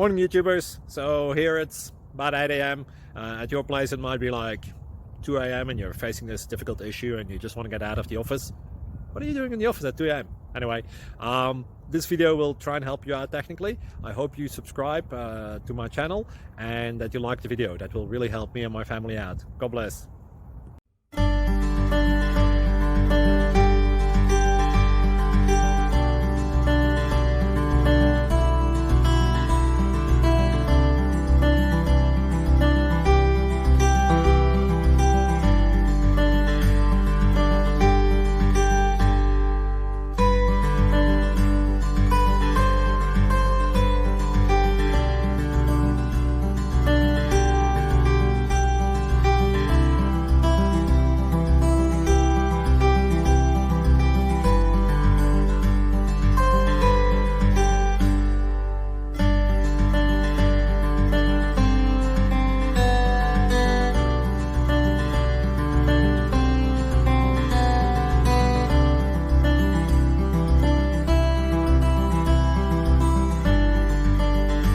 Morning YouTubers. So here it's about 8 a.m. At your place it might be like 2 a.m. and you're facing this difficult issue and you just want to get out of the office. What are you doing in the office at 2 a.m.? Anyway, this video will try and help you out technically. I hope you subscribe to my channel and that you like the video. That will really help me and my family out. God bless.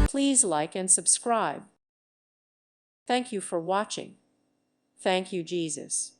Please like and subscribe. Thank you for watching. Thank you, Jesus.